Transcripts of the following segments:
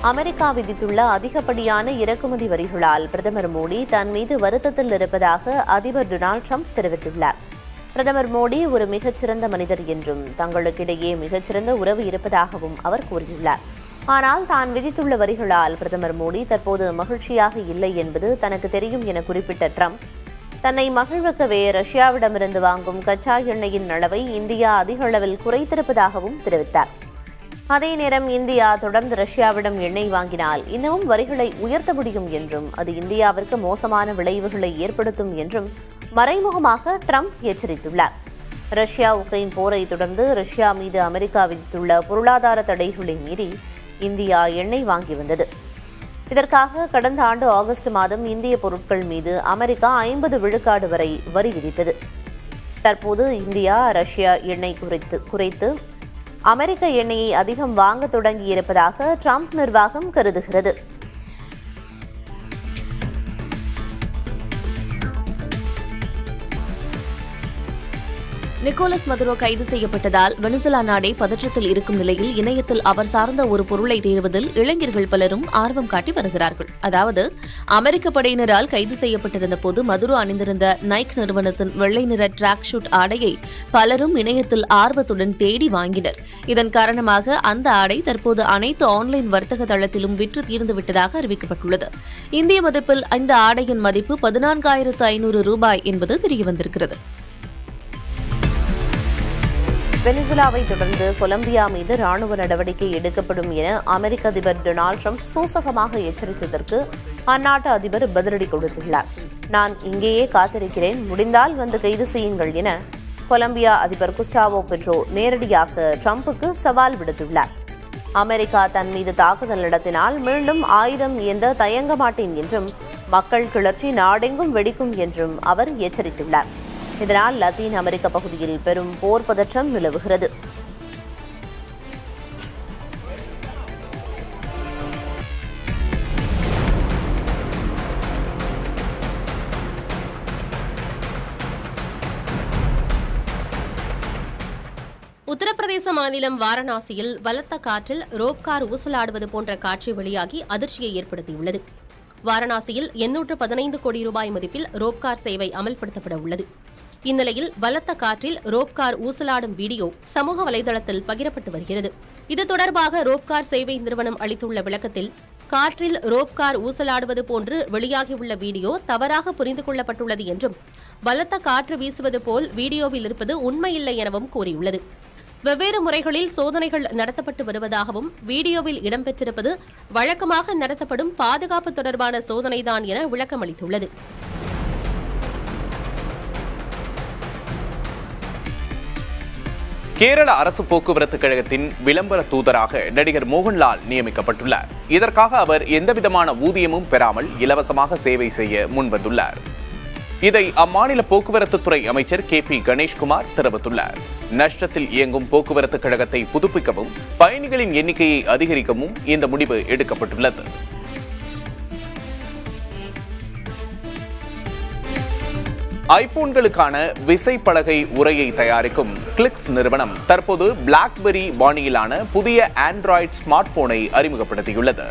America விதித்துள்ள அதிகப்படியான இறக்குமதி வரிகளால் பிரதமர் மோடி தன் மீது வருத்தத்தில் இருப்பதாக அதிபர் டொனால்டு ட்ரம்ப் தெரிவித்துள்ளார். பிரதமர் மோடி ஒரு மிகச்சிறந்த மனிதர் என்றும் தங்களுக்கிடையே மிகச்சிறந்த உறவு இருப்பதாகவும் அவர் கூறியுள்ளார். ஆனால் தான் விதித்துள்ள வரிகளால் பிரதமர் மோடி தற்போது மகிழ்ச்சியாக இல்லை என்பது தனக்கு தெரியும் என குறிப்பிட்ட ட்ரம்ப், தன்னை மகிழ்விக்கவே ரஷ்யாவிடமிருந்து வாங்கும் கச்சா எண்ணெயின் அளவை இந்தியா அதிக அளவில் குறைத்திருப்பதாகவும் தெரிவித்தார். அதே நேரம் இந்தியா தொடர்ந்து ரஷ்யாவிடம் எண்ணெய் வாங்கினால் இன்னமும் வரிகளை உயர்த்த முடியும் என்றும் அது இந்தியாவிற்கு மோசமான விளைவுகளை ஏற்படுத்தும் என்றும் மறைமுகமாக ட்ரம்ப் எச்சரித்துள்ளார். ரஷ்யா உக்ரைன் போரை தொடர்ந்து ரஷ்யா மீது அமெரிக்கா விதித்துள்ள பொருளாதார தடைகளை மீறி இந்தியா எண்ணெய் வாங்கி வந்தது. இதற்காக கடந்த ஆண்டு ஆகஸ்ட் மாதம் இந்திய பொருட்கள் மீது அமெரிக்கா 50 விழுக்காடு வரை வரி விதித்தது. தற்போது இந்தியா ரஷ்யா எண்ணெய் குறைத்து அமெரிக்க எண்ணெயை அதிகம் வாங்க தொடங்கியிருப்பதாக ட்ரம்ப் நிர்வாகம் கருதுகிறது. நிக்கோலஸ் மதுரோ கைது செய்யப்பட்டதால் வெனிசுலா நாடே பதற்றத்தில் இருக்கும் நிலையில் இணையத்தில் அவர் சார்ந்த ஒரு பொருளை தேடுவதில் இளைஞர்கள் பலரும் ஆர்வம் காட்டி வருகிறார்கள். அதாவது, அமெரிக்க படையினரால் கைது செய்யப்பட்டிருந்த போது மதுரோ அணிந்திருந்த நைக் நிறுவனத்தின் வெள்ளை நிற டிராக் ஷூட் ஆடையை பலரும் இணையத்தில் ஆர்வத்துடன் தேடி வாங்கினர். இதன் காரணமாக அந்த ஆடை தற்போது அனைத்து ஆன்லைன் வர்த்தக தளத்திலும் விற்று தீர்ந்துவிட்டதாக அறிவிக்கப்பட்டுள்ளது. இந்திய மதிப்பில் இந்த ஆடையின் மதிப்பு 14,500 ரூபாய் என்பது தெரியவந்திருக்கிறது. வெனிசுலாவை தொடர்ந்து கொலம்பியா மீது ராணுவ நடவடிக்கை எடுக்கப்படும் என அமெரிக்க அதிபர் டொனால்டு ட்ரம்ப் சூசகமாக எச்சரித்ததற்கு அந்நாட்டு அதிபர் பதிலடி கொடுத்துள்ளார். நான் இங்கேயே காத்திருக்கிறேன், முடிந்தால் வந்து கைது செய்யுங்கள் என கொலம்பியா அதிபர் குஸ்டாவோ பெட்ரோ நேரடியாக ட்ரம்புக்கு சவால் விடுத்துள்ளார். அமெரிக்கா தன் மீது தாக்குதல் நடத்தினால் மீண்டும் ஆயுதம் ஏந்த தயங்க மாட்டேன் என்றும் மக்கள் கிளர்ச்சி நாடெங்கும் வெடிக்கும் என்றும் அவர் எச்சரித்துள்ளார். இதனால் லத்தீன் அமெரிக்க பகுதியில் பெரும் போர் பதற்றம் நிலவுகிறது. உத்தரப்பிரதேச மாநிலம் வாரணாசியில் பலத்த காற்றில் ரோப் கார் ஊசலாடுவது போன்ற காட்சி வெளியாகி அதிர்ச்சியை ஏற்படுத்தியுள்ளது. வாரணாசியில் 815 கோடி ரூபாய் மதிப்பில் ரோப் கார் சேவை அமல்படுத்தப்பட உள்ளது. இந்நிலையில் பலத்த காற்றில் ரோப் கார் ஊசலாடும் வீடியோ சமூக வலைதளத்தில் பகிரப்பட்டு வருகிறது. இது தொடர்பாக ரோப் கார் சேவை நிறுவனம் அளித்துள்ள விளக்கத்தில், காற்றில் ரோப் கார் ஊசலாடுவது போன்று வெளியாகியுள்ள வீடியோ தவறாக புரிந்து கொள்ளப்பட்டுள்ளது என்றும், பலத்த காற்று வீசுவது போல் வீடியோவில் இருப்பது உண்மையில்லை எனவும் கூறியுள்ளது. வெவ்வேறு முறைகளில் சோதனைகள் நடத்தப்பட்டு வருவதாகவும், வீடியோவில் இடம்பெற்றிருப்பது வழக்கமாக நடத்தப்படும் பாதுகாப்பு தொடர்பான சோதனைதான் என விளக்கமளித்துள்ளது. கேரள அரசு போக்குவரத்து கழகத்தின் விளம்பர தூதராக நடிகர் மோகன்லால் நியமிக்கப்பட்டுள்ளார். இதற்காக அவர் எந்தவிதமான ஊதியமும் பெறாமல் இலவசமாக சேவை செய்ய முன்வந்துள்ளார். இதை அம்மாநில போக்குவரத்து துறை அமைச்சர் KP கணேஷ்குமார் தெரிவித்துள்ளார். நஷ்டத்தில் இயங்கும் போக்குவரத்து கழகத்தை புதுப்பிக்கவும் பயணிகளின் எண்ணிக்கையை அதிகரிக்கவும் இந்த முடிவு எடுக்கப்பட்டுள்ளது. ஐபோன்களுக்கான விசைப்பலகை உரையை தயாரிக்கும் கிளிக்ஸ் நிறுவனம் தற்போது பிளாக்பெரி பாணியிலான புதிய ஆண்ட்ராய்டு ஸ்மார்ட் போனை அறிமுகப்படுத்தியுள்ளது.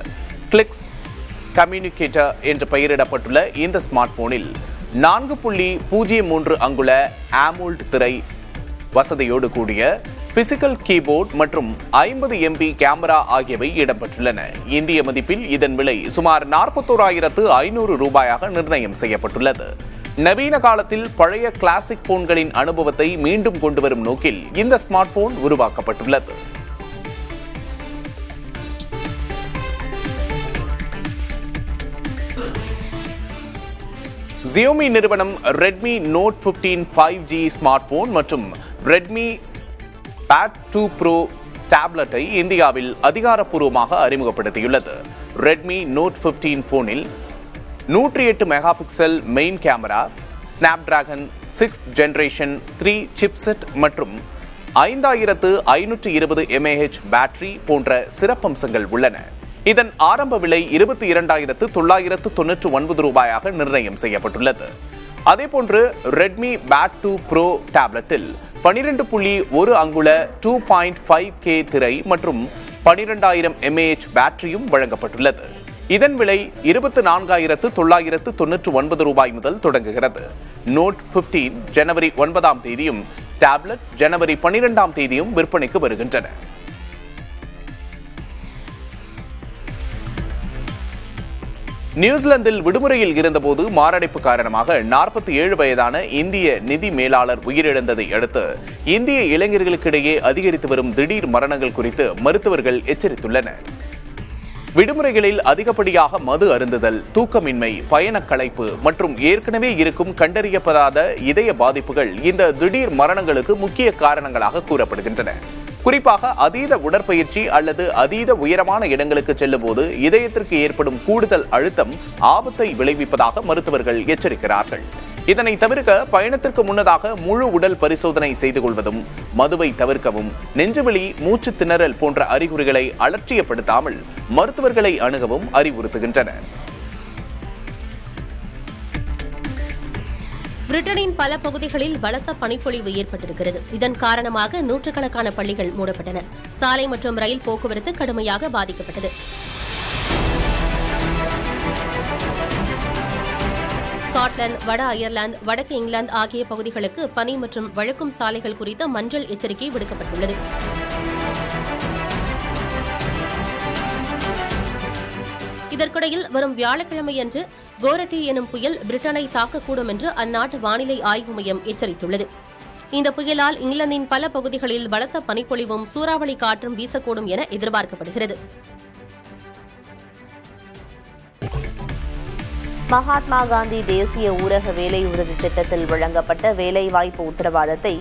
கிளிக்ஸ் கம்யூனிகேட்டர் என்று பெயரிடப்பட்டுள்ள இந்த ஸ்மார்ட் போனில் 4.03 அங்குல AMOLED திரை வசதியோடு கூடிய பிசிக்கல் கீபோர்டு மற்றும் 50 MB கேமரா ஆகியவை இடம்பெற்றுள்ளன. இந்திய மதிப்பில் இதன் விலை சுமார் 41,500 ரூபாயாக நிர்ணயம் செய்யப்பட்டுள்ளது. நவீன காலத்தில் பழைய கிளாசிக் போன்களின் அனுபவத்தை மீண்டும் கொண்டுவரும் நோக்கில் இந்த ஸ்மார்ட் போன் உருவாக்கப்பட்டுள்ளது. Xiaomi நிறுவனம் Redmi Note 15 5G smart phone மற்றும் Redmi Pad 2 Pro டேப்லெட்டை இந்தியாவில் அதிகாரப்பூர்வமாக அறிமுகப்படுத்தியுள்ளது. Redmi Note 15 போனில் 108 mega pixel main camera, Snapdragon 6th generation 3 chipset மற்றும் 5520 mAh பேட்டரி போன்ற சிறப்பம்சங்கள் உள்ளன. இதன் ஆரம்ப விலை 22,999 ரூபாயாக நிர்ணயம் செய்யப்பட்டுள்ளது. அதேபோன்று Redmi Pad 2 Pro டேப்லெட்டில் 12.1 அங்குல 2.5K திரை மற்றும் 12,000 mAh பேட்டரியும் வழங்கப்பட்டுள்ளது. இதன் விலை 24,999 ரூபாய் முதல் தொடங்குகிறது. நோட் 15 ஜனவரி 9ஆம் தேதியும் டேப்லெட் ஜனவரி 12ஆம் தேதியும் விற்பனைக்கு வருகின்றன. நியூசிலாந்தில் விடுமுறையில் இருந்தபோது மாரடைப்பு காரணமாக 47 வயதான இந்திய நிதி மேலாளர் உயிரிழந்ததை அடுத்து இந்திய இளைஞர்களுக்கிடையே அதிகரித்து வரும் திடீர் மரணங்கள் குறித்து மருத்துவர்கள் எச்சரித்துள்ளனர். விடுமுறைகளில் அதிகப்படியாக மது அருந்துதல், தூக்கமின்மை, பயணக் களைப்பு மற்றும் ஏற்கனவே இருக்கும் கண்டறியப்படாத இதய பாதிப்புகள் இந்த திடீர் மரணங்களுக்கு முக்கிய காரணங்களாக கூறப்படுகின்றன. குறிப்பாக அதீத உடற்பயிற்சி அல்லது அதீத உயரமான இடங்களுக்கு செல்லும் போது இதயத்திற்கு ஏற்படும் கூடுதல் அழுத்தம் ஆபத்தை விளைவிப்பதாக மருத்துவர்கள் எச்சரிக்கிறார்கள். இதனை தவிர்க்க பயணத்திற்கு முன்னதாக முழு உடல் பரிசோதனை செய்து கொள்வதும், மதுவை தவிர்க்கவும், நெஞ்சுவலி, மூச்சு திணறல் போன்ற அறிகுறிகளை அலட்சியப்படுத்தாமல் மருத்துவர்களை அணுகவும் அறிவுறுத்துகின்றனர். பிரிட்டனின் பல பகுதிகளில் பலத்த பனிப்பொழிவு ஏற்பட்டிருக்கிறது. இதன் காரணமாக நூற்றுக்கணக்கான பள்ளிகள் மூடப்பட்டன. சாலை மற்றும் ரயில் போக்குவரத்து கடுமையாக பாதிக்கப்பட்டது. ஸ்காட்லாந்து, வட அயர்லாந்து, வடக்கு இங்கிலாந்து ஆகிய பகுதிகளுக்கு பனி மற்றும் வழுக்கும் சாலைகள் குறித்த மஞ்சள் எச்சரிக்கை விடுக்கப்பட்டுள்ளது. இதற்கிடையில் வரும் வியாழக்கிழமையன்று கோரட்டி எனும் புயல் பிரிட்டனை தாக்கக்கூடும் என்று அந்நாட்டு வானிலை ஆய்வு மையம் எச்சரித்துள்ளது. இந்த புயலால் இங்கிலாந்தின் பல பகுதிகளில் பலத்த பனிப்பொழிவும் சூறாவளி காற்றும் வீசக்கூடும் என எதிர்பார்க்கப்படுகிறது. மகாத்மா காந்தி தேசிய ஊரக வேலை உறுதி திட்டத்தில் வழங்கப்பட்ட வேலைவாய்ப்பு உத்தரவாதத்தை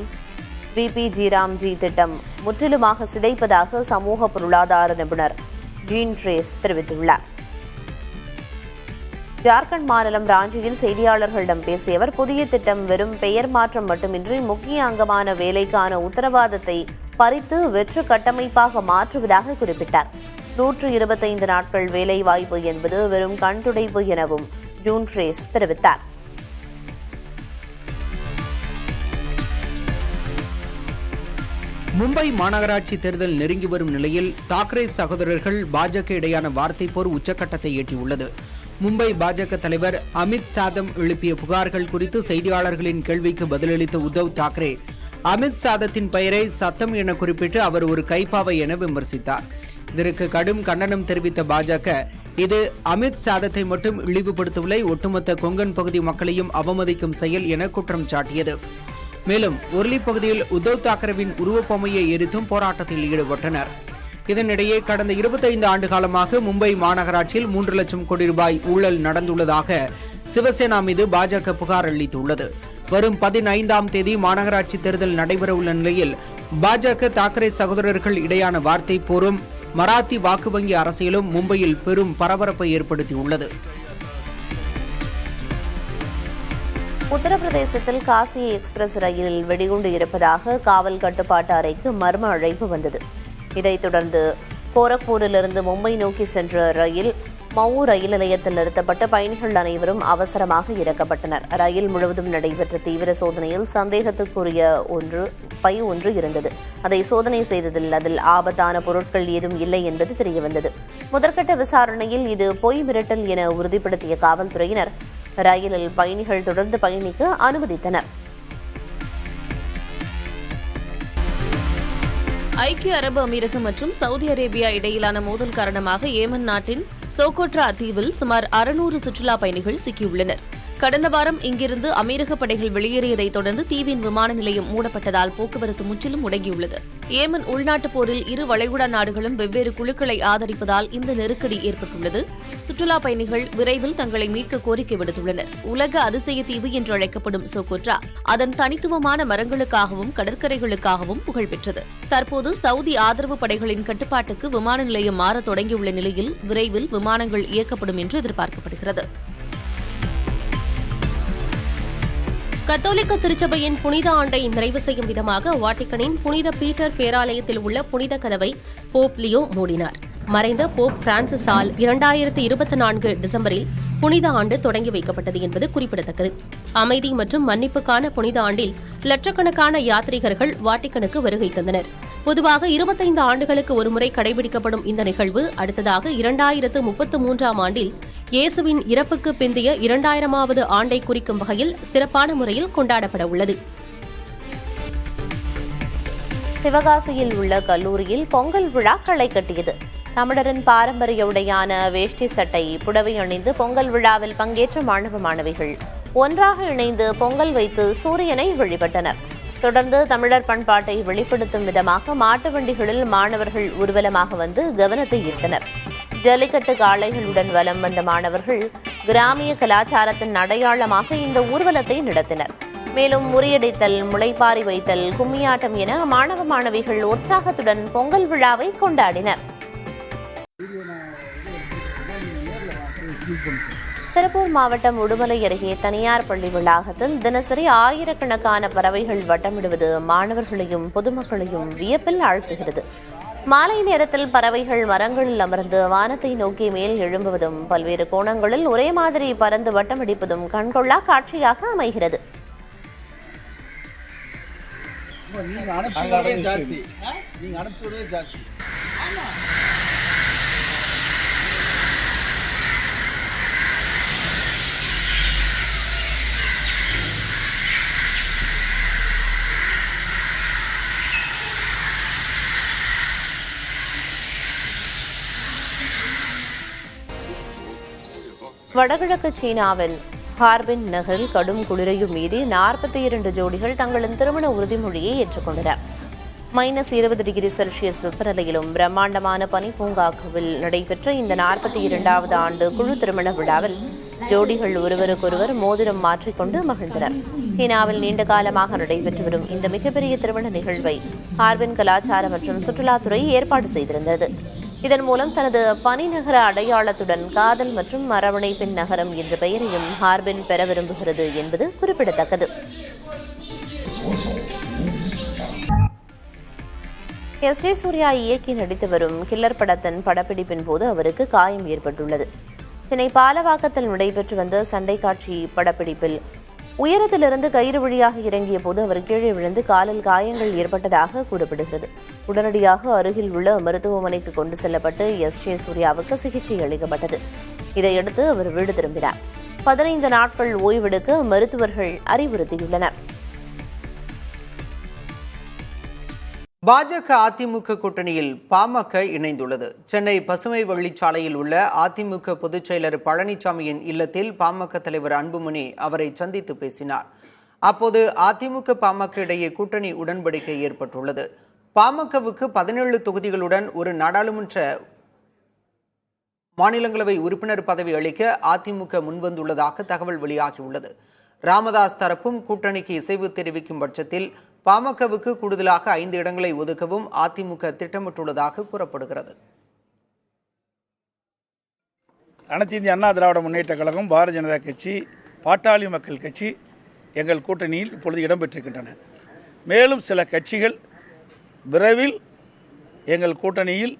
விபி ராம்ஜி திட்டம் முற்றிலுமாக சிதைப்பதாக சமூக பொருளாதார நிபுணர் ஜீன் ட்ரேஸ் தெரிவித்துள்ளார். ஜார்க்கண்ட் மாநிலம் ராஞ்சியில் செய்தியாளர்களிடம் பேசிய அவர், புதிய திட்டம் வெறும் பெயர் மாற்றம் மட்டுமின்றி முக்கிய அங்கமான வேலைக்கான உத்தரவாதத்தை பறித்து வெற்று கட்டமைப்பாக மாற்றுவதாக குறிப்பிட்டார். 125 நாட்கள் வேலை வாய்ப்பு என்பது வெறும் கண்துடைப்பு எனவும் ஜூன் ட்ரேஸ் தெரிவித்தார். மும்பை மாநகராட்சி தேர்தல் நெருங்கி வரும் நிலையில் தாக்கரே சகோதரர்கள் பாஜக இடையான வார்த்தை போர் உச்சக்கட்டத்தை எட்டியுள்ளது. மும்பை பாஜக தலைவர் அமித் சாதம் எழுப்பிய புகார்கள் குறித்து செய்தியாளர்களின் கேள்விக்கு பதிலளித்த உத்தவ் தாக்கரே, அமித் சாதத்தின் பெயரை சத்தம் என குறிப்பிட்டு அவர் ஒரு கைப்பாவை என விமர்சித்தார். இதற்கு கடும் கண்டனம் தெரிவித்த பாஜக, இது அமித் சாதத்தை மட்டும் இழிவுபடுத்தவில்லை, ஒட்டுமொத்த கொங்கன் பகுதி மக்களையும் அவமதிக்கும் செயல் என குற்றம் சாட்டியது. மேலும் ஒர்லி பகுதியில் உத்தவ் தாக்கரேவின் உருவப்பொம்மையை எரித்தும் போராட்டத்தில் ஈடுபட்டனர். இதனிடையே கடந்த 25 ஆண்டு காலமாக மும்பை மாநகராட்சியில் 3 லட்சம் கோடி ரூபாய் ஊழல் நடந்துள்ளதாக சிவசேனா மீது பாஜக புகார் அளித்துள்ளது. வரும் 15ஆம் தேதி மாநகராட்சி தேர்தல் நடைபெறவுள்ள நிலையில் பாஜக தாக்கரே சகோதரர்கள் இடையான வார்த்தை போரும் மராத்தி வாக்கு வங்கி அரசியலும் மும்பையில் பெரும் பரபரப்பை ஏற்படுத்தியுள்ளது. உத்தரப்பிரதேசத்தில் காசி எக்ஸ்பிரஸ் ரயிலில் வெடிகுண்டு இருப்பதாக காவல் கட்டுப்பாட்டு அறைக்கு மர்ம அழைப்பு வந்தது. இதைத் தொடர்ந்து கோரக்பூரிலிருந்து மும்பை நோக்கி சென்ற ரயில் மவு ரயில் நிலையத்தில் நிறுத்தப்பட்ட பயணிகள் அனைவரும் அவசரமாக இறக்கப்பட்டனர். ரயில் முழுவதும் நடைபெற்ற தீவிர சோதனையில் சந்தேகத்துக்குரிய பை ஒன்று இருந்தது. அதை சோதனை செய்ததில் அதில் ஆபத்தான பொருட்கள் ஏதும் இல்லை என்பது தெரியவந்தது. முதற்கட்ட விசாரணையில் இது பொய் மிரட்டல் என உறுதிப்படுத்திய காவல்துறையினர் ரயிலில் பயணிகள் தொடர்ந்து பயணிக்க அனுமதித்தனர். ஐக்கிய அரபு அமீரகம் மற்றும் சவுதி அரேபியா இடையிலான மோதல் காரணமாக ஏமன் நாட்டின் சோகோட்ரா தீவில் சுமார் 600 சுற்றுலா பயணிகள் சிக்கியுள்ளனர். கடந்த வாரம் இங்கிருந்து அமீரக படைகள் வெளியேறியதைத் தொடர்ந்து தீவின் விமான நிலையம் மூடப்பட்டதால் போக்குவரத்து முற்றிலும் முடங்கியுள்ளது. ஏமன் உள்நாட்டுப் போரில் இரு வளைகுடா நாடுகளும் வெவ்வேறு குழுக்களை ஆதரிப்பதால் இந்த நெருக்கடி ஏற்பட்டுள்ளது. சுற்றுலா பயணிகள் விரைவில் தங்களை மீட்க கோரிக்கை விடுத்துள்ளனர். உலக அதிசய தீவு என்று அழைக்கப்படும் சோகோட்ரா அதன் தனித்துவமான மரங்களுக்காகவும் கடற்கரைகளுக்காகவும் புகழ்பெற்றது. தற்போது சவுதி ஆதரவு படைகளின் கட்டுப்பாட்டுக்கு விமான நிலையம் மாறத் தொடங்கியுள்ள நிலையில் விரைவில் விமானங்கள் இயக்கப்படும் என்று எதிர்பார்க்கப்படுகிறது. கத்தோலிக்க திருச்சபையின் புனித ஆண்டை நிறைவு செய்யும் விதமாக வாட்டிகனின் புனித பீட்டர் பேராலயத்தில் உள்ள புனித கதவை போப் லியோ மூடினார். மறைந்த போப் பிரான்சிஸால் 2024 டிசம்பரில் புனித ஆண்டு தொடங்கி வைக்கப்பட்டது என்பது குறிப்பிடத்தக்கது. அமைதி மற்றும் மன்னிப்புக்கான புனித ஆண்டில் லட்சக்கணக்கான யாத்ரீகர்கள் வாட்டிகனுக்கு வருகை தந்தனர். பொதுவாக 25 ஆண்டுகளுக்கு ஒருமுறை கடைபிடிக்கப்படும் இந்த நிகழ்வு அடுத்ததாக 2033ஆம் ஆண்டில் இயேசுவின் இறப்புக்கு பிந்தைய 2000வது ஆண்டை குறிக்கும் வகையில் சிறப்பான முறையில் கொண்டாடப்பட உள்ளது. சிவகாசியில் உள்ள கல்லூரியில் பொங்கல் விழா களை கட்டியது. தமிழரின் பாரம்பரிய உடையான வேஷ்டி சட்டை புடவை அணிந்து பொங்கல் விழாவில் பங்கேற்ற மாணவ மாணவிகள் ஒன்றாக இணைந்து பொங்கல் வைத்து சூரியனை வழிபட்டனர். தொடர்ந்து தமிழர் பண்பாட்டை வெளிப்படுத்தும் விதமாக மாட்டு வண்டிகளில் மாணவர்கள் ஊர்வலமாக வந்து கவனத்தை ஈர்த்தனர். ஜல்லிக்கட்டு காளைகளுடன் வலம் வந்த மாணவர்கள் கிராமிய கலாச்சாரத்தின் அடையாளமாக இந்த ஊர்வலத்தை நடத்தினர். மேலும் முறியடித்தல், முளைப்பாரி வைத்தல், கும்மியாட்டம் என மாணவ மாணவிகள் உற்சாகத்துடன் பொங்கல் விழாவை கொண்டாடினர். திருப்பூர் மாவட்டம் உடுமலை அருகே தனியார் பள்ளி வளாகத்தில் தினசரி ஆயிரக்கணக்கான பறவைகள் வட்டமிடுவது மாணவர்களையும் பொதுமக்களையும் வியப்பில் ஆழ்த்துகிறது. மாலை நேரத்தில் பறவைகள் மரங்களில் அமர்ந்து வானத்தை நோக்கி மேல் எழும்புவதும் பல்வேறு கோணங்களில் ஒரே மாதிரி பறந்து வட்டமடிப்பதும் கண்கொள்ளா காட்சியாக அமைகிறது. வடகிழக்கு சீனாவின் ஹார்பின் நகரில் கடும் குளிரையும் மீறி 42 ஜோடிகள் தங்களின் திருமண உறுதிமொழியை ஏற்றுக்கொண்டனர். -20 டிகிரி செல்சியஸ் வெப்பநிலையிலும் பிரம்மாண்டமான பனிப்பூங்காவில் நடைபெற்ற இந்த 42வது ஆண்டு குழு திருமண விழாவில் ஜோடிகள் ஒருவருக்கொருவர் மோதிரம் மாற்றிக்கொண்டு மகிழ்ந்தனர். சீனாவில் நீண்ட காலமாக நடைபெற்று வரும் இந்த மிகப்பெரிய திருமண நிகழ்வை ஹார்பின் கலாச்சார மற்றும் சுற்றுலாத்துறை ஏற்பாடு செய்திருந்தது. இதன் மூலம் தனது பனிநகர அடையாளத்துடன் காதல் மற்றும் அரவணைப்பின் நகரம் என்ற பெயரையும் ஹார்பின் பெற விரும்புகிறது என்பது குறிப்பிடத்தக்கது. எஸ். சூர்யா இயக்கி நடித்து வரும் கில்லர் படத்தின் படப்பிடிப்பின் போது அவருக்கு காயம் ஏற்பட்டுள்ளது. சென்னை பாலவாக்கத்தில் நடைபெற்று வந்த சண்டை காட்சி படப்பிடிப்பில் உயரத்திலிருந்து கயிறு வழியாக இறங்கிய போது அவர் கீழே விழுந்து காலில் காயங்கள் ஏற்பட்டதாக கூறப்படுகிறது. உடனடியாக அருகில் உள்ள மருத்துவமனைக்கு கொண்டு செல்லப்பட்டு எஸ். சூர்யாவுக்கு சிகிச்சை அளிக்கப்பட்டது. இதையடுத்து அவர் வீடு திரும்பினார். 15 நாட்கள் ஓய்வெடுக்க மருத்துவர்கள் அறிவுறுத்தியுள்ளனர். பாஜக அதிமுக கூட்டணியில் பாமக இணைந்துள்ளது. சென்னை பசுமை வழிச்சாலையில் உள்ள அதிமுக பொதுச் செயலர் பழனிசாமியின் இல்லத்தில் பாமக தலைவர் அன்புமணி அவரை சந்தித்து பேசினார். அப்போது அதிமுக பாமக இடையே கூட்டணி உடன்படிக்கை ஏற்பட்டுள்ளது. பாமகவுக்கு 17 தொகுதிகளுடன் ஒரு நாடாளுமன்ற மாநிலங்களவை உறுப்பினர் பதவி அளிக்க அதிமுக முன்வந்துள்ளதாக தகவல் வெளியாகியுள்ளது. ராமதாஸ் தரப்பும் கூட்டணிக்கு இசைவு தெரிவிக்கும் பட்சத்தில் பாமகவுக்கு கூடுதலாக 5 இடங்களை ஒதுக்கவும் அதிமுக திட்டமிட்டுள்ளதாக கூறப்படுகிறது. அனைத்து இந்திய அண்ணா திராவிட முன்னேற்ற கழகம், பாரதிய ஜனதா கட்சி, பாட்டாளி மக்கள் கட்சி எங்கள் கூட்டணியில் இப்பொழுது இடம்பெற்றிருக்கின்றன. மேலும் சில கட்சிகள் விரைவில் எங்கள் கூட்டணியில்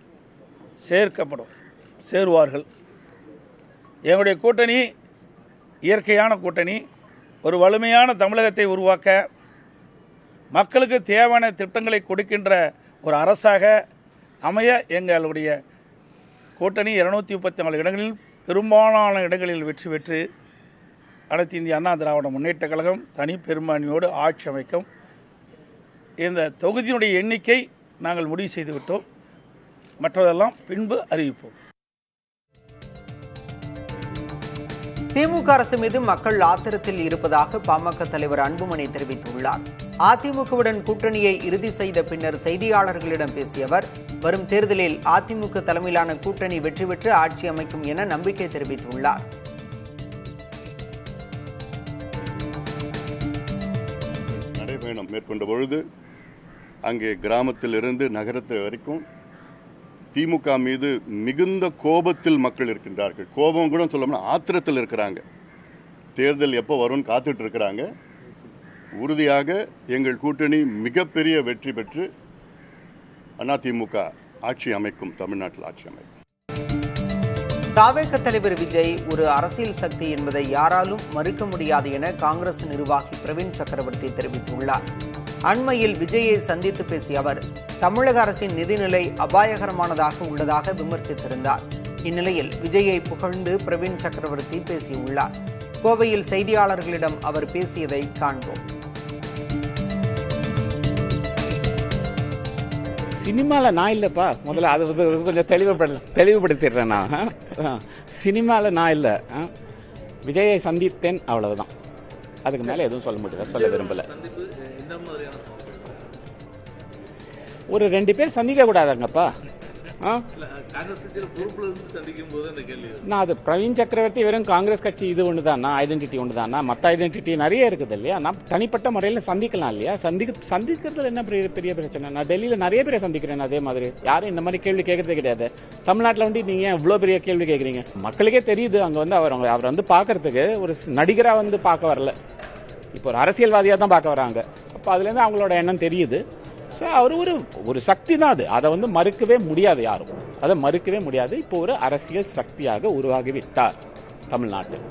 சேருவார்கள். எங்களுடைய கூட்டணி இயற்கையான கூட்டணி. ஒரு வலிமையான தமிழகத்தை உருவாக்க மக்களுக்கு தேவையான திட்டங்களை கொடுக்கின்ற ஒரு அரசாக அமைய எங்களுடைய கூட்டணி 234 இடங்களில் பெரும்பாலான இடங்களில் வெற்றி பெற்று அனைத்து இந்திய அண்ணா திராவிட முன்னேற்ற கழகம் தனி பெரும்பான்மையோடு ஆட்சி அமைக்கும். இந்த தொகுதியினுடைய எண்ணிக்கை நாங்கள் முடிவு செய்துவிட்டோம். மற்றதெல்லாம் பின்பு அறிவிப்போம். திமுக அரசு மீது மக்கள் ஆத்திரத்தில் இருப்பதாக பாமக தலைவர் அன்புமணி தெரிவித்துள்ளார். அதிமுகவுடன் கூட்டணியை இறுதி செய்த பின்னர் செய்தியாளர்களிடம் பேசிய அவர், வரும் தேர்தலில் அதிமுக தலைமையிலான கூட்டணி வெற்றி பெற்று ஆட்சி அமைக்கும் என நம்பிக்கை தெரிவித்துள்ளார். நடைபயணம் மேற்கொண்ட பொழுது அங்கே கிராமத்திலிருந்து நகரத்து வரைக்கும் திமுக மீது மிகுந்த கோபத்தில் மக்கள் இருக்கின்றார்கள். கோபம் கூட சொல்லணும்னா ஆத்திரத்தில் இருக்கிறாங்க. தேர்தல் எப்போ வரும்னு காத்துட்டு இருக்கிறாங்க. உறுதியாக எங்கள் கூட்டணி மிகப்பெரிய வெற்றி பெற்று அதிமுக ஆட்சி அமைக்கும், தமிழ்நாட்டில் ஆட்சி அமைக்கும். தாவேக தலைவர் விஜய் ஒரு அரசியல் சக்தி என்பதை யாராலும் மறுக்க முடியாது என காங்கிரஸ் நிர்வாகி பிரவீன் சக்கரவர்த்தி தெரிவித்துள்ளார். அண்மையில் விஜயை சந்தித்து பேசிய அவர் தமிழக அரசின் நிதிநிலை அபாயகரமானதாக உள்ளதாக விமர்சித்திருந்தார். இந்நிலையில் விஜயை புகழ்ந்து பிரவீன் சக்கரவர்த்தி பேசியுள்ளார். கோவையில் செய்தியாளர்களிடம் அவர் பேசியதை காண்போம். சினிமாவில் நான் இல்லைப்பா, முதல்ல அது கொஞ்சம் தெளிவுபடுத்திடுறேன். நான் சினிமாவில் நான் இல்லை, விஜயை சந்தித்தேன், அவ்வளவுதான். அதுக்கு மேலே எதுவும் சொல்ல விரும்பலை. ஒரு 2 பேர் சந்திக்க கூடாதாங்கப்பா. நான் அது பிரவீன் சக்கரவர்த்தி வெறும் காங்கிரஸ் கட்சி இது ஒன்று தானா, ஐடென்டிட்டி ஒன்று தானா? மற்ற ஐடென்டிட்டி நிறைய இருக்குது இல்லையா? நான் தனிப்பட்ட முறையில் சந்திக்கலாம் இல்லையா? சந்திக்கிறதுல என்ன பெரிய பிரச்சனை? நான் டெல்லியில் நிறைய பேரை சந்திக்கிறேன். அதே மாதிரி யாரும் இந்த மாதிரி கேள்வி கேட்கறதே கிடையாது. தமிழ்நாட்டில் வந்து நீங்கள் ஏன் இவ்வளோ பெரிய கேள்வி கேட்குறீங்க? மக்களுக்கே தெரியுது, அங்கே வந்து அவர் வந்து பார்க்கறதுக்கு ஒரு நடிகராக வந்து பார்க்க வரல, இப்போ ஒரு அரசியல்வாதியாக தான் பார்க்க வராங்க. அப்போ அதுலேருந்து அவங்களோட எண்ணம் தெரியுது. ஸோ அவர் ஒரு சக்தி தான் அது, அதை வந்து மறுக்கவே முடியாது, யாரும் அதை மறுக்கவே முடியாது. இப்போ ஒரு அரசியல் சக்தியாக உருவாகிவிட்டார் தமிழ்நாட்டில்.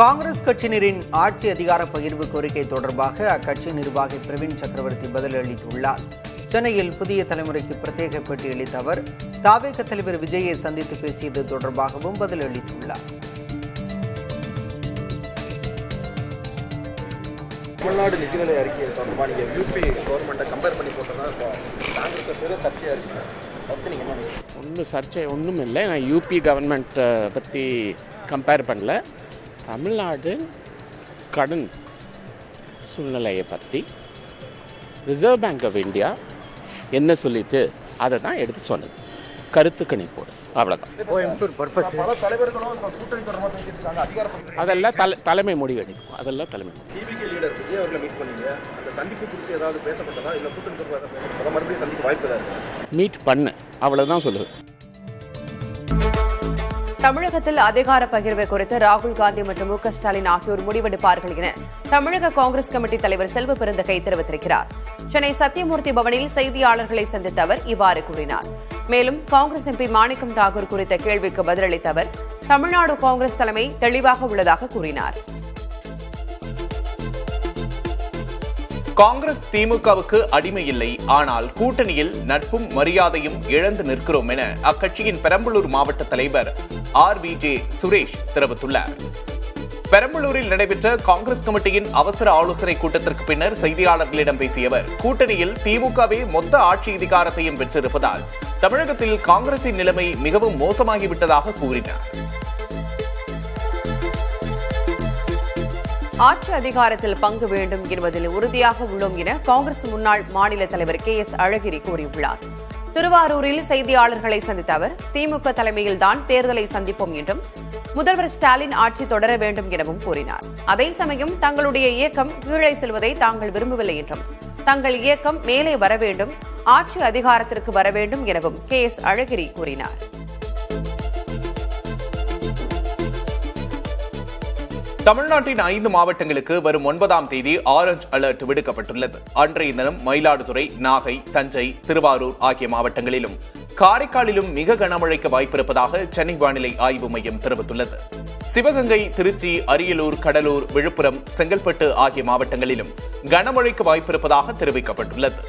காங்கிரஸ் கட்சியினரின் ஆட்சி அதிகார பகிர்வு கோரிக்கை தொடர்பாக அக்கட்சி நிர்வாகி பிரவீன் சக்கரவர்த்தி பதிலளித்துள்ளார். சென்னையில் புதிய தலைமுறைக்கு பிரத்யேக பேட்டி அளித்த அவர் தாவேக தலைவர் விஜயை சந்தித்து பேசியது தொடர்பாகவும் பதிலளித்துள்ளார். தமிழ்நாடு நிதிநிலை அறிக்கையை தொடர்பாக நீங்கள் யூபி கவர்மெண்ட்டை கம்பேர் பண்ணி போட்டோம்னா இப்போ காங்கிரஸ் பெரிய சர்ச்சையாக இருக்குது. அடுத்து நீங்கள் என்ன? ஒன்றும் சர்ச்சை ஒன்றும் இல்லை. நான் யூபி கவர்மெண்ட்டை பற்றி கம்பேர் பண்ணல. தமிழ்நாடு கடன் சூழ்நிலையை பற்றி ரிசர்வ் பேங்க் ஆஃப் இந்தியா என்ன சொல்லிட்டு அதை தான் எடுத்து சொன்னது, கருத்து கணிப்போடு, அவ்வளோதான். அதெல்லாம் தலைமை முடிவெடுக்கும். அதெல்லாம் தலைமை மீட் பண்ணு, அவ்வளோதான் சொல்லுது. தமிழகத்தில் அதிகார பகிர்வு குறித்து ராகுல் காந்தி மற்றும் மு.க. ஸ்டாலின் ஆகியோர் முடிவெடுப்பார்கள் என தமிழக காங்கிரஸ் கமிட்டி தலைவர் செல்வ பெருந்தகை தெரிவித்திருக்கிறார். சென்னை சத்தியமூர்த்தி பவனில் செய்தியாளர்களை சந்தித்த அவர் இவ்வாறு கூறினார். மேலும் காங்கிரஸ் எம்பி மாணிக்கம் தாகூர் குறித்த கேள்விக்கு பதிலளித்த அவர் தமிழ்நாடு காங்கிரஸ் தலைமை தெளிவாக உள்ளதாக கூறினார். காங்கிரஸ் திமுகவுக்கு அடிமை இல்லை, ஆனால் கூட்டணியில் நட்பும் மரியாதையும் இழந்து நிற்கிறோம் என அக்கட்சியின் பெரம்பலூர் மாவட்ட தலைவர் RVJ சுரேஷ் தெரிவித்துள்ளார். பெரம்பலூரில் நடைபெற்ற காங்கிரஸ் கமிட்டியின் அவசர ஆலோசனை கூட்டத்திற்கு பின்னர் செய்தியாளர்களிடம் பேசிய அவர் கூட்டணியில் திமுகவே மொத்த ஆட்சி அதிகாரத்தையும் பெற்றிருப்பதால் தமிழகத்தில் காங்கிரசின் நிலைமை மிகவும் மோசமாகிவிட்டதாக கூறினார். ஆட்சி அதிகாரத்தில் பங்கு வேண்டும் என்பதில் உறுதியாக உள்ளோம் என காங்கிரஸ் முன்னாள் மாநில தலைவர் KS அழகிரி கூறியுள்ளார். திருவாரூரில் செய்தியாளர்களை சந்தித்த அவர் திமுக தலைமையில்தான் தேர்தலை சந்திப்போம் என்றும் முதல்வர் ஸ்டாலின் ஆட்சி தொடர வேண்டும் எனவும் கூறினார். அதே சமயம் தங்களுடைய இயக்கம் கீழே செல்வதை தாங்கள் விரும்பவில்லை என்றும் தங்கள் இயக்கம் மேலே வர வேண்டும், ஆட்சி அதிகாரத்திற்கு வர வேண்டும் எனவும் KS அழகிரி கூறினார். தமிழ்நாட்டின் 5 மாவட்டங்களுக்கு வரும் 9ஆம் தேதி ஆரஞ்ச் அலர்ட் விடுக்கப்பட்டுள்ளது. அன்றைய தினம் மயிலாடுதுறை, நாகை, தஞ்சை, திருவாரூர் ஆகிய மாவட்டங்களிலும் காரைக்காலிலும் மிக கனமழைக்கு வாய்ப்பிருப்பதாக சென்னை வானிலை ஆய்வு மையம் தெரிவித்துள்ளது. சிவகங்கை, திருச்சி, அரியலூர், கடலூர், விழுப்புரம், செங்கல்பட்டு ஆகிய மாவட்டங்களிலும் கனமழைக்கு வாய்ப்பிருப்பதாக தெரிவிக்கப்பட்டுள்ளது.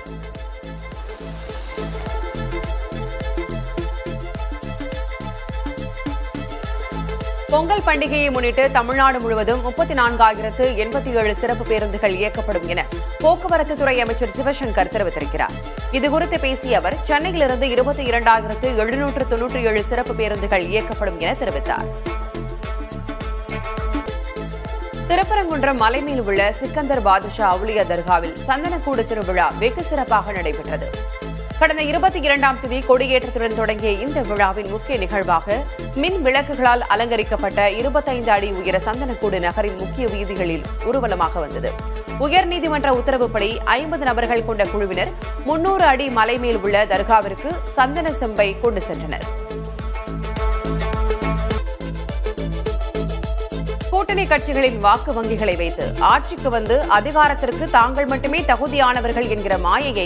பொங்கல் பண்டிகையை முன்னிட்டு தமிழ்நாடு முழுவதும் 34,087 சிறப்பு பேருந்துகள் இயக்கப்படும் என போக்குவரத்து துறை அமைச்சர் சிவசங்கர் தெரிவித்திருக்கிறார். இதுகுறித்து பேசிய அவர் சென்னையிலிருந்து 22,797 சிறப்பு பேருந்துகள் இயக்கப்படும் என தெரிவித்தார். திருப்பரங்குன்றம் மலை மேல் உள்ள சிக்கந்தர் பாதுஷா அவுலியா தர்காவில் சந்தனக்கூடு திருவிழா வெகு சிறப்பாக நடைபெற்றது. கடந்த 22ஆம் தேதி கொடியேற்றத்துடன் தொடங்கிய இந்த விழாவின் முக்கிய நிகழ்வாக மின் விளக்குகளால் அலங்கரிக்கப்பட்ட 25 அடி உயர சந்தனக்கூடு நகரின் முக்கிய வீதிகளில் ஊர்வலமாக வந்தது. உயர்நீதிமன்ற உத்தரவுப்படி 50 நபர்கள் கொண்ட குழுவினர் 300 அடி மலை மேல் உள்ள தர்காவிற்கு சந்தன செம்பை கொண்டு சென்றனர். கூட்டணி கட்சிகளின் வாக்கு வங்கிகளை வைத்து ஆட்சிக்கு வந்து அதிகாரத்திற்கு தாங்கள் மட்டுமே தகுதியானவர்கள் என்கிற மாயையை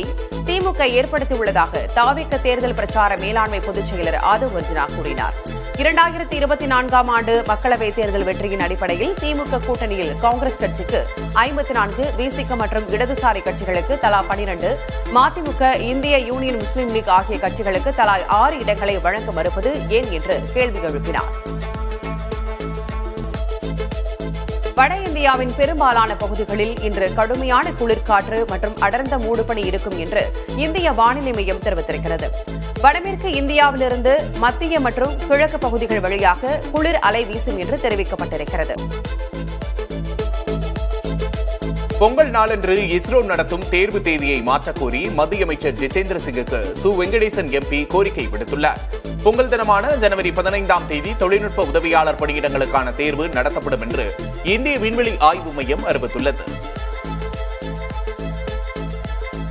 திமுக ஏற்படுத்தியுள்ளதாக தாவேக தேர்தல் பிரச்சார மேலாண்மை பொதுச் செயலர் ஆதவ் அர்ஜுனா கூறினார். 2024ஆம் ஆண்டு மக்களவைத் தேர்தல் வெற்றியின் அடிப்படையில் திமுக கூட்டணியில் காங்கிரஸ் கட்சிக்கு 54, விசிக மற்றும் இடதுசாரி கட்சிகளுக்கு தலா 12, மதிமுக, இந்திய யூனியன் முஸ்லீம் லீக் ஆகிய கட்சிகளுக்கு தலா 6 இடங்களை வழங்க மறுப்பது ஏன் என்று கேள்வி எழுப்பினார். வட இந்தியாவின் பெரும்பாலான பகுதிகளில் இன்று கடுமையான குளிர்காற்று மற்றும் அடர்ந்த மூடுபனி இருக்கும் என்று இந்திய வானிலை மையம் தெரிவித்திருக்கிறது. வடமேற்கு இந்தியாவிலிருந்து மத்திய மற்றும் கிழக்கு பகுதிகள் வழியாக குளிர் அலை வீசும் என்று தெரிவிக்கப்பட்டிருக்கிறது. பொங்கல் நாளன்று இஸ்ரோ நடத்தும் தேர்வு தேதியை மாற்றக்கோரி மத்திய அமைச்சர் ஜிதேந்திர சிங்குக்கு சு வெங்கடேசன் எம்பி கோரிக்கை விடுத்துள்ளார். பொங்கல் தினமான ஜனவரி 15ஆம் தேதி தொழில்நுட்ப உதவியாளர் பணியிடங்களுக்கான தேர்வு நடத்தப்படும் என்று இந்திய விண்வெளி ஆய்வு மையம் அறிவித்துள்ளது.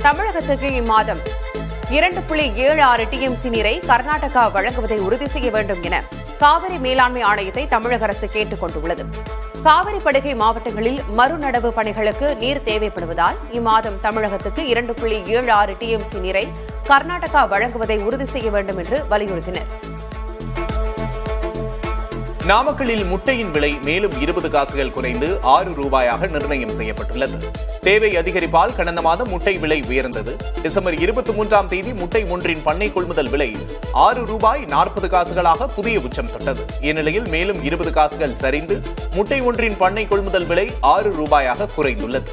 தமிழகத்துக்கு இம்மாதம் 2.76 டிஎம்சி நீரை கர்நாடகா வழங்குவதை உறுதி செய்ய வேண்டும் என காவிரி மேலாண்மை ஆணையத்தை தமிழக அரசு கேட்டுக் கொண்டுள்ளது. காவிரி படுகை மாவட்டங்களில் மறுநடவு பணிகளுக்கு நீர் தேவைப்படுவதால் இம்மாதம் தமிழகத்துக்கு 2.76 டிஎம்சி நீரை கர்நாடகா வழங்குவதை உறுதி செய்ய வேண்டும் என்று வலியுறுத்தினர். நாமக்கல்லில் முட்டையின் விலை மேலும் 20 காசுகள் குறைந்து 6 ரூபாயாக நிர்ணயம் செய்யப்பட்டுள்ளது. தேவை அதிகரிப்பால் கடந்த மாதம் முட்டை விலை உயர்ந்தது. டிசம்பர் 23ஆம் தேதி முட்டை ஒன்றின் பண்ணை கொள்முதல் விலை 6 ரூபாய் 40 காசுகளாக புதிய உச்சம் தொட்டது. இந்நிலையில் மேலும் 20 காசுகள் சரிந்து முட்டை ஒன்றின் பண்ணை கொள்முதல் விலை 6 ரூபாயாக குறைந்துள்ளது.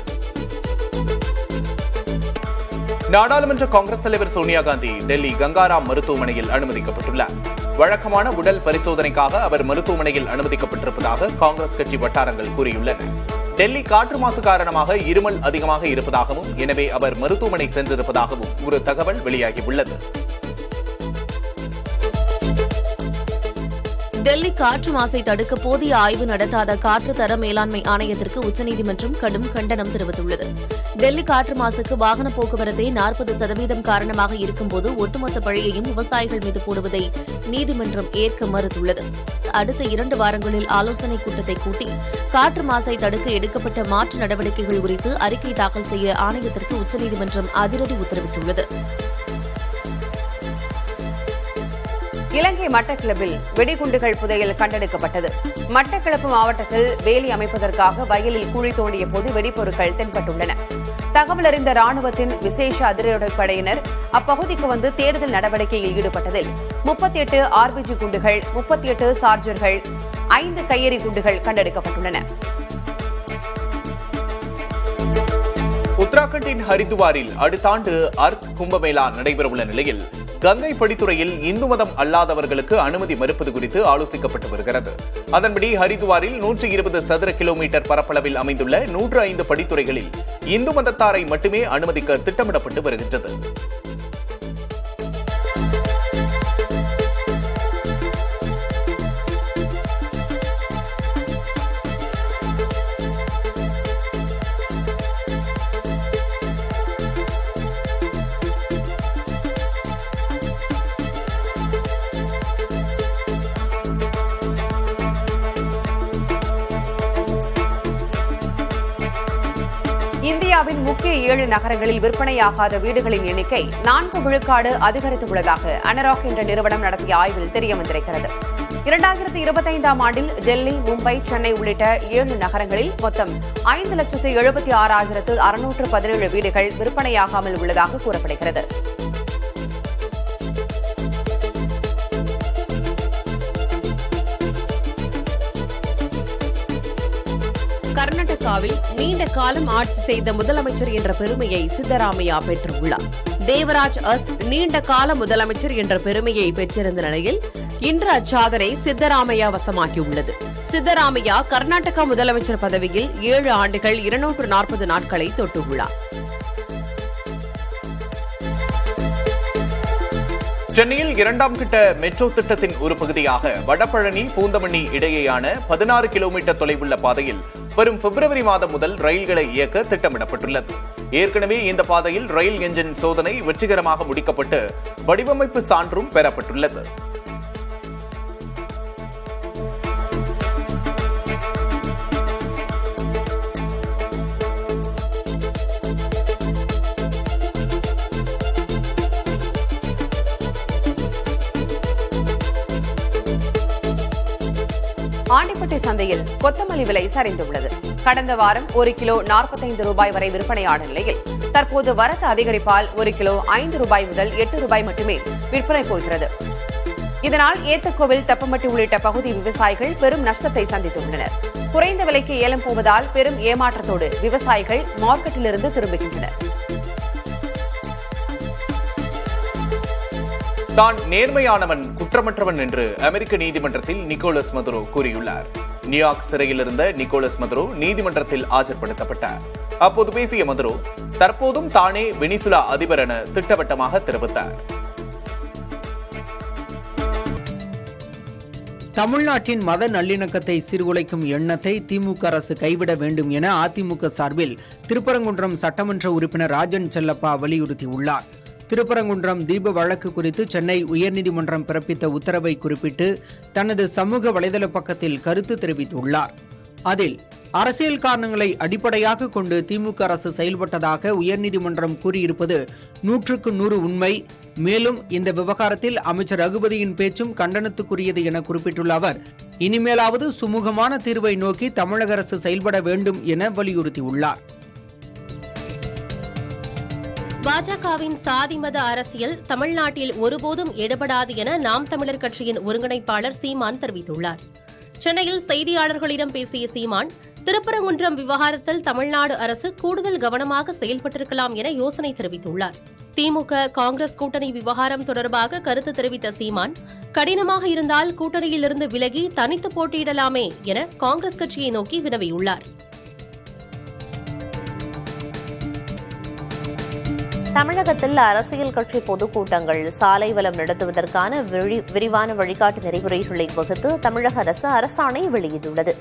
நாடாளுமன்ற காங்கிரஸ் தலைவர் சோனியா காந்தி டெல்லி கங்காராம் மருத்துவமனையில் அனுமதிக்கப்பட்டுள்ளார். வழக்கமான உடல் பரிசோதனைக்காக அவர் மருத்துவமனையில் அனுமதிக்கப்பட்டிருப்பதாக காங்கிரஸ் கட்சி வட்டாரங்கள் கூறியுள்ளன. டெல்லி காற்று மாசு காரணமாக இருமல் அதிகமாக இருப்பதாகவும் எனவே அவர் மருத்துவமனை சென்றிருப்பதாகவும் ஒரு தகவல் வெளியாகியுள்ளது. டெல்லி காற்று மாசை தடுக்க போதிய ஆய்வு நடத்தாத காற்று தர மேலாண்மை ஆணையத்திற்கு உச்சநீதிமன்றம் கடும் கண்டனம் தெரிவித்துள்ளது. டெல்லி காற்று மாசுக்கு வாகன போக்குவரத்தே 40% காரணமாக இருக்கும்போது ஒட்டுமொத்த பழியையும் விவசாயிகள் மீது போடுவதை நீதிமன்றம் ஏற்க மறுத்துள்ளது. அடுத்த 2 வாரங்களில் ஆலோசனைக் கூட்டத்தை கூட்டி காற்று மாசை தடுக்க எடுக்கப்பட்ட மாற்று நடவடிக்கைகள் குறித்து அறிக்கை தாக்கல் செய்ய ஆணையத்திற்கு உச்சநீதிமன்றம் அதிரடி உத்தரவிட்டுள்ளது. இலங்கை மட்டக்களப்பில் வெடிகுண்டுகள் புதையல் கண்டெடுக்கப்பட்டது. மட்டக்களப்பு மாவட்டத்தில் வேலி அமைப்பதற்காக வயலில் குழி தோண்டிய போது வெடிப்பொருட்கள் தென்பட்டுள்ளன. தகவல் அறிந்த ராணுவத்தின் விசேஷ அதிரடிப்படையினர் அப்பகுதிக்கு வந்து தேடுதல் நடவடிக்கையில் ஈடுபட்டதில் 38 ஆர்பிஜி குண்டுகள், 38 சார்ஜர்கள், 5 கையெறி குண்டுகள் கண்டெடுக்கப்பட்டுள்ளன. உத்தராகண்டின் ஹரித்துவாரில் அடுத்த ஆண்டு அர்த் கும்பமேளா நடைபெறவுள்ள நிலையில் கங்கை படித்துறையில் இந்து மதம் அல்லாதவர்களுக்கு அனுமதி மறுப்பது குறித்து ஆலோசிக்கப்பட்டு வருகிறது. அதன்படி ஹரித்துவாரில் 120 சதுர கிலோமீட்டர் பரப்பளவில் அமைந்துள்ள 105 படித்துறைகளில் இந்து மதத்தாரை மட்டுமே அனுமதிக்க திட்டமிடப்பட்டு வருகின்றது. இந்தியாவின் முக்கிய 7 நகரங்களில் விற்பனையாகாத வீடுகளின் எண்ணிக்கை 4 விழுக்காடு அதிகரித்துள்ளதாக அனராக் என்ற நிறுவனம் நடத்திய ஆய்வில் தெரியவந்திருக்கிறது. 2025ஆம் ஆண்டில் டெல்லி, மும்பை, சென்னை உள்ளிட்ட 7 நகரங்களில் மொத்தம் 5,76,617 வீடுகள் விற்பனையாகாமல் உள்ளதாக கூறப்படுகிறது. கர்நாடகாவில் நீண்ட காலம் ஆட்சி செய்த முதலமைச்சர் என்ற பெருமையை சித்தராமையா பெற்றுள்ளார். தேவராஜ் அர்ஸ் நீண்ட கால முதலமைச்சர் என்ற பெருமையை பெற்றிருந்த நிலையில் இன்று அச்சாதனை சித்தராமையா வசமாகியுள்ளது. சித்தராமையா கர்நாடகா முதலமைச்சர் பதவியில் 7 ஆண்டுகள் 240 நாட்களை தொட்டுள்ளார். சென்னையில் 2ஆம் கட்ட மெட்ரோ திட்டத்தின் ஒரு பகுதியாக வடபழனி பூந்தமல்லி இடையேயான 16 கிலோமீட்டர் தொலைவுள்ள பாதையில் வரும் பிப்ரவரி மாதம் முதல் ரயில்களை இயக்க திட்டமிடப்பட்டுள்ளது. ஏற்கனவே இந்த பாதையில் ரயில் என்ஜின் சோதனை வெற்றிகரமாக முடிக்கப்பட்டு வடிவமைப்பு சான்றும் பெறப்பட்டுள்ளது. ஆண்டிப்பட்டி சந்தையில் கொத்தமல்லி விலை சரிந்துள்ளது. கடந்த வாரம் 1 கிலோ 45 ரூபாய் வரை விற்பனையான நிலையில் தற்போது வரத்து அதிகரிப்பால் 1 கிலோ 5 ரூபாய் முதல் 8 ரூபாய் மட்டுமே விற்பனை போகிறது. இதனால் ஏத்தக்கோவில், தெப்பம்பட்டி உள்ளிட்ட பகுதி விவசாயிகள் பெரும் நஷ்டத்தை சந்தித்துள்ளனர். குறைந்த விலைக்கு ஏலம் போவதால் பெரும் ஏமாற்றத்தோடு விவசாயிகள் மார்க்கெட்டிலிருந்து திரும்புகின்றனர். தான் நேர்மையானவன், குற்றமற்றவன் என்று அமெரிக்க நீதிமன்றத்தில் நிக்கோலஸ் மதுரோ கூறியுள்ளார். நியூயார்க் சிறையில் இருந்த நிக்கோலஸ் மதுரோ நீதிமன்றத்தில் ஆஜர்படுத்தப்பட்டார். அப்போது பேசிய மதுரோ, தற்போதும் தானே வெனிசுலா அதிபர் என திட்டவட்டமாக தெரிவித்தார். தமிழ்நாட்டின் மத நல்லிணக்கத்தை சீர்குலைக்கும் எண்ணத்தை திமுக அரசு கைவிட வேண்டும் என அதிமுக சார்பில் திருப்பரங்குன்றம் சட்டமன்ற உறுப்பினர் ராஜன் செல்லப்பா வலியுறுத்தியுள்ளார். திருப்பரங்குன்றம் தீப வழக்கு குறித்து சென்னை உயர்நீதிமன்றம் பிறப்பித்த உத்தரவை குறிப்பிட்டு தனது சமூக வலைதள பக்கத்தில் கருத்து தெரிவித்துள்ளார். அதில் அரசியல் காரணங்களை அடிப்படையாக கொண்டு திமுக அரசு செயல்பட்டதாக உயர்நீதிமன்றம் கூறியிருப்பது 100% உண்மை. மேலும் இந்த விவகாரத்தில் அமைச்சர் ரகுபதியின் பேச்சும் கண்டனத்துக்குரியது என குறிப்பிட்டுள்ள அவர், இனிமேலாவது சுமூகமான தீர்வை நோக்கி தமிழக அரசு செயல்பட வேண்டும் என வலியுறுத்தியுள்ளார். பாஜகவின் சாதி மத அரசியல் தமிழ்நாட்டில் ஒருபோதும் எடுபடாது என நாம் தமிழர் கட்சியின் ஒருங்கிணைப்பாளர் சீமான் தெரிவித்துள்ளார். சென்னையில் செய்தியாளர்களிடம் பேசிய சீமான், திருப்பரங்குன்றம் விவகாரத்தில் தமிழ்நாடு அரசு கூடுதல் கவனமாக செயல்பட்டிருக்கலாம் என யோசனை தெரிவித்துள்ளார். திமுக காங்கிரஸ் கூட்டணி விவகாரம் தொடர்பாக கருத்து தெரிவித்த சீமான், கடினமாக இருந்தால் கூட்டணியிலிருந்து விலகி தனித்து போட்டியிடலாமே என காங்கிரஸ் கட்சியை நோக்கி வினவியுள்ளார். தமிழகத்தில் அரசியல் கட்சி பொதுக்கூட்டங்கள், சாலை வலம் நடத்துவதற்கான விரிவான வழிகாட்டு நெறிமுறைகளை வகுத்து தமிழக அரசு அரசாணை வெளியிட்டுள்ளது.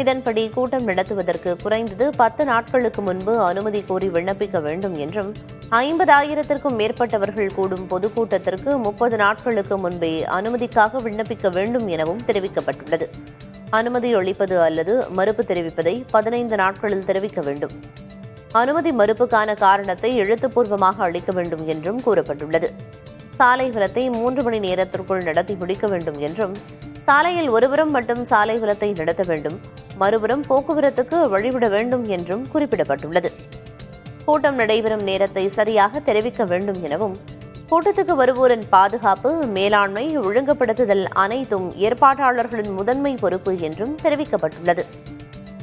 இதன்படி கூட்டம் நடத்துவதற்கு குறைந்தது 10 நாட்களுக்கு முன்பு அனுமதி கோரி விண்ணப்பிக்க வேண்டும் என்றும், 50,000க்கும் மேற்பட்டவர்கள் கூடும் பொதுக்கூட்டத்திற்கு 30 நாட்களுக்கு முன்பே அனுமதிக்காக விண்ணப்பிக்க வேண்டும் எனவும் தெரிவிக்கப்பட்டுள்ளது. அனுமதி அளிப்பது அல்லது மறுப்பு தெரிவிப்பதை 15 நாட்களில் தெரிவிக்க வேண்டும். அனுமதி மறுப்புக்கான காரணத்தை எழுத்துப்பூர்வமாக அளிக்க வேண்டும் என்றும் கூறப்பட்டுள்ளது. சாலை வலத்தை 3 மணி நேரத்திற்குள் நடத்தி முடிக்க வேண்டும் என்றும், சாலையில் ஒருபுறம் மட்டும் சாலை வலத்தை நடத்த வேண்டும், மறுபுறம் போக்குவரத்துக்கு வழிவிட வேண்டும் என்றும் குறிப்பிடப்பட்டுள்ளது. கூட்டம் நடைபெறும் நேரத்தை சரியாக தெரிவிக்க வேண்டும் எனவும், கூட்டத்துக்கு வருவோரின் பாதுகாப்பு, மேலாண்மை, ஒழுங்குபடுத்துதல் அனைத்தும் ஏற்பாட்டாளர்களின் முதன்மை பொறுப்பு என்றும் தெரிவிக்கப்பட்டுள்ளது.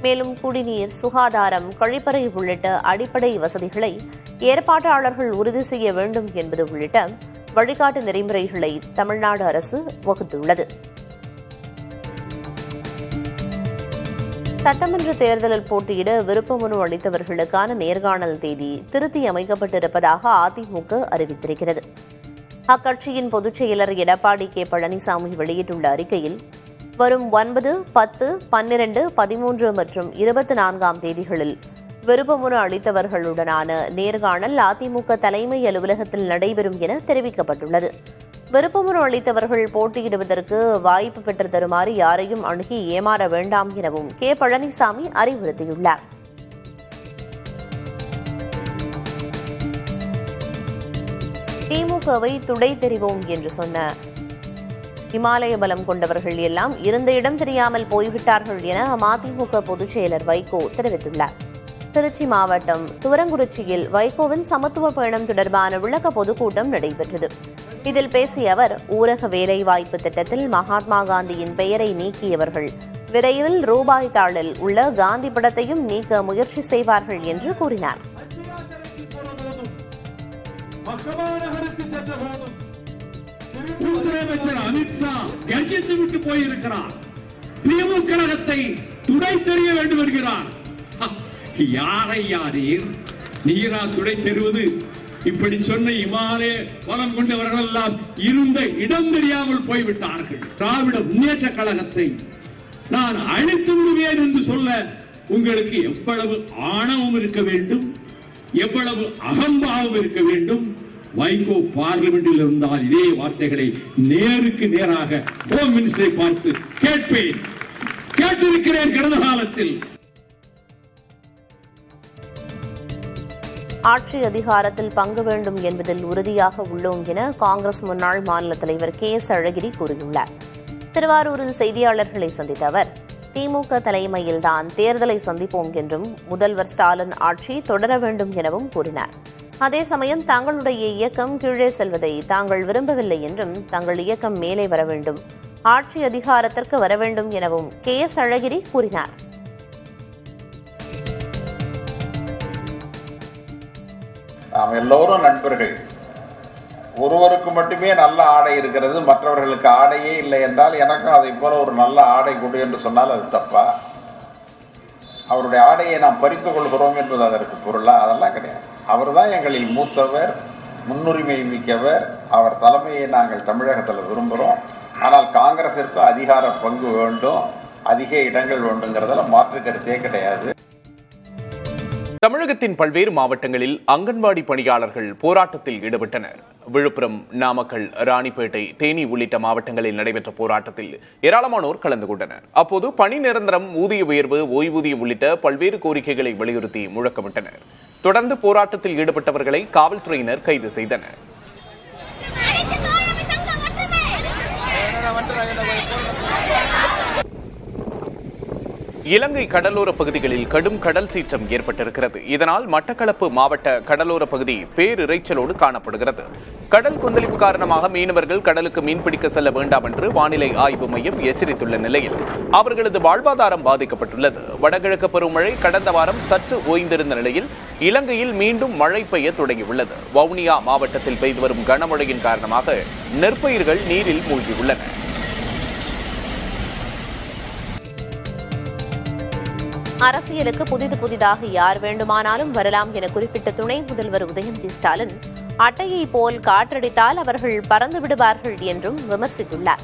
மேலும் குடிநீர், சுகாதாரம், கழிப்பறை உள்ளிட்ட அடிப்படை வசதிகளை ஏற்பாட்டாளர்கள் உறுதி செய்ய வேண்டும் என்பது உள்ளிட்ட வழிகாட்டு நெறிமுறைகளை தமிழ்நாடு அரசு வகுத்துள்ளது. சட்டமன்ற தேர்தலில் போட்டியிட விருப்ப மனு அளித்தவர்களுக்கான நேர்காணல் தேதி திருத்தி அமைக்கப்பட்டிருப்பதாக அதிமுக அறிவித்திருக்கிறது. அக்கட்சியின் பொதுச் செயலர் எடப்பாடி கே. பழனிசாமி வெளியிட்டுள்ள அறிக்கையில், வரும் 9, 10, 12, 13 மற்றும் 24ஆம் தேதிகளில் விருப்பமனு அளித்தவர்களுடனான நேர்காணல் அதிமுக தலைமை அலுவலகத்தில் நடைபெறும் என தெரிவிக்கப்பட்டுள்ளது. விருப்பமனு அளித்தவர்கள் போட்டியிடுவதற்கு வாய்ப்பு பெற்று தருமாறு யாரையும் அணுகி ஏமாற வேண்டாம் எனவும் கே. பழனிசாமி அறிவுறுத்தியுள்ளார். திமுகவை துடை தெரிவோம் என்று சொன்ன இமாலய பலம் கொண்டவர்கள் எல்லாம் இருந்த இடம் தெரியாமல் போய்விட்டார்கள் என மதிமுக பொதுச் செயலர் வைகோ தெரிவித்துள்ளார். திருச்சி மாவட்டம் துவரங்குறிச்சியில் வைகோவின் சமத்துவ பயணம் தொடர்பான விளக்க பொதுக்கூட்டம் நடைபெற்றது. இதில் பேசிய அவர், ஊரக வேலைவாய்ப்பு திட்டத்தில் மகாத்மா காந்தியின் பெயரை நீக்கியவர்கள் விரைவில் ரூபாய் தாளில் உள்ள காந்தி படத்தையும் நீக்க முயற்சி செய்வார்கள் என்று கூறினார். முதலமைச்சர் அமித்ஷா கட்சித்து விட்டு போயிருக்கிறார். திமுக கழகத்தை துடை தெரிய வேண்டும் என்கிறார். யாரை யாரீர் நீரா துடை தெருவது? இப்படி சொன்ன இமாலய பலம் கொண்டவர்கள் எல்லாம் இருந்த இடம் தெரியாமல் போய்விட்டார்கள். திராவிட முன்னேற்ற கழகத்தை நான் அழித்து விடுவேன் என்று சொல்ல உங்களுக்கு எவ்வளவு ஆணவம் இருக்க வேண்டும், எவ்வளவு அகம்பாவம் இருக்க வேண்டும். வைகோ பார்லிமெண்டில் இருந்தால் இதே வார்த்தைகளை நேருக்கு நேராக ஹோம் மினிஸ்டரை பார்த்து கேட்பேன், கேட்டிருக்கிறேன் கடந்த காலத்தில். ஆட்சி அதிகாரத்தில் பங்கு வேண்டும் என்பதில் உறுதியாக உள்ளோம் என காங்கிரஸ் முன்னாள் மாநில தலைவர் கே. எஸ். அழகிரி கூறியுள்ளார். திருவாரூரில் செய்தியாளர்களை சந்தித்த அவர், திமுக தலைமையில்தான் தேர்தலை சந்திப்போம் என்றும் முதல்வர் ஸ்டாலின் ஆட்சி தொடர வேண்டும் எனவும் கூறினார். அதே சமயம் தங்களுடைய இயக்கம் கீழே செல்வதை தாங்கள் விரும்பவில்லை என்றும் தங்கள் இயக்கம் மேலே வர வேண்டும், ஆட்சி அதிகாரத்திற்கு வர வேண்டும் எனவும் KS அழகிரி கூறினார். நாம் எல்லோரும் நண்பர்கள். ஒருவருக்கு மட்டுமே நல்ல ஆடை இருக்கிறது, மற்றவர்களுக்கு ஆடையே இல்லை என்றால் எனக்கும் அதை போல ஒரு நல்ல ஆடை கொடு என்று சொன்னால் அது தப்பா? அவருடைய ஆடையை நாம் பறித்துக் கொள்கிறோம் என்பது அதற்கு பொருளா? அதெல்லாம் கிடையாது. அவர் தான் எங்களில் மூத்தவர், முன்னுரிமை மிக்கவர். அவர் தலைமையை நாங்கள் தமிழகத்தில் விரும்புகிறோம். ஆனால் காங்கிரசிற்கு அதிகார பங்கு வேண்டும், அதிக இடங்கள் வேண்டுங்கிறதுல மாற்று கருத்தே கிடையாது. தமிழகத்தின் பல்வேறு மாவட்டங்களில் அங்கன்வாடி பணியாளர்கள் போராட்டத்தில் ஈடுபட்டனர். விழுப்புரம், நாமக்கல், ராணிப்பேட்டை, தேனி உள்ளிட்ட மாவட்டங்களில் நடைபெற்ற போராட்டத்தில் ஏராளமானோர் கலந்து கொண்டனர். அப்போது பணி நிரந்தரம், ஊதிய உயர்வு, ஓய்வூதியம் உள்ளிட்ட பல்வேறு கோரிக்கைகளை வலியுறுத்தி முழக்கமிட்டனர். தொடர்ந்து போராட்டத்தில் ஈடுபட்டவர்களை காவல்துறையினர் கைது செய்தனர். இலங்கை கடலோர பகுதிகளில் கடும் கடல் சீற்றம் ஏற்பட்டிருக்கிறது. இதனால் மட்டக்களப்பு மாவட்ட கடலோர பகுதி பேரிரைச்சலோடு காணப்படுகிறது. கடல் கொந்தளிப்பு காரணமாக மீனவர்கள் கடலுக்கு மீன்பிடிக்க செல்ல வேண்டாம் என்று வானிலை ஆய்வு மையம் எச்சரித்துள்ள நிலையில் அவர்களது வாழ்வாதாரம் பாதிக்கப்பட்டுள்ளது. வடகிழக்கு பருவமழை கடந்த வாரம் சற்று ஓய்ந்திருந்த நிலையில் இலங்கையில் மீண்டும் மழை பெய்ய தொடங்கியுள்ளது. வவுனியா மாவட்டத்தில் பெய்து வரும் கனமழையின் காரணமாக நெற்பயிர்கள் நீரில் மூழ்கியுள்ளன. அரசியலுக்கு புதிதாக யார் வேண்டுமானாலும் வரலாம் என குறிப்பிட்ட துணை முதல்வர் உதயநிதி ஸ்டாலின், அட்டையை போல் காற்றடித்தால் அவர்கள் பறந்து விடுவார்கள் என்றும் விமர்சித்துள்ளார்.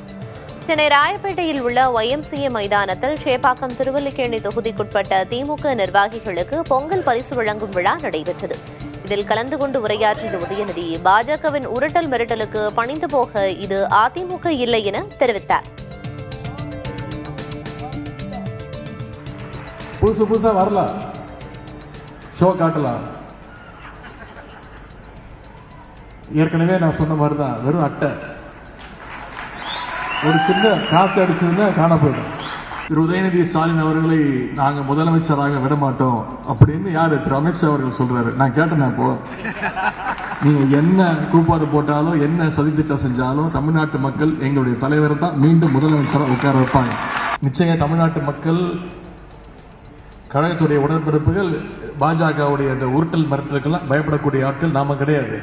சென்னை ராயப்பேட்டையில் உள்ள YMCA மைதானத்தில் சேப்பாக்கம் திருவல்லிக்கேணி தொகுதிக்குட்பட்ட திமுக நிர்வாகிகளுக்கு பொங்கல் பரிசு வழங்கும் விழா நடைபெற்றது. இதில் கலந்து கொண்டு உரையாற்றிய உதயநிதி, பாஜகவின் உருட்டல் மிரட்டலுக்கு பணிந்து போக இது அதிமுக இல்லை என தெரிவித்தார். புதுசா வரலாம், ஷோ காட்டலாம். ஏற்கனவே நான் சொன்ன மாதிரி தான், வெறும் அட்டை, ஒரு சின்ன காத்து அடிச்சிருந்தா காண போயிடும். திரு உதயநிதி ஸ்டாலின் அவர்களை நாங்கள் முதலமைச்சராக விட மாட்டோம் அப்படின்னு யாரு? திரு அமித்ஷா அவர்கள் சொல்றாரு. நான் கேட்டேன், இப்போ நீங்க என்ன கூப்பாடு போட்டாலும், என்ன சதித்திட்டம் செஞ்சாலும் தமிழ்நாட்டு மக்கள் எங்களுடைய தலைவரை தான் மீண்டும் முதலமைச்சராக உட்கார வைப்பாங்க. நிச்சயம் தமிழ்நாட்டு மக்கள், கழகத்துடைய உடன்பிறப்புகள் பாஜகவுடைய அந்த உருட்டல் மிரட்டலுக்கெல்லாம் பயப்படக்கூடிய ஆட்கள் நாம கிடையாது.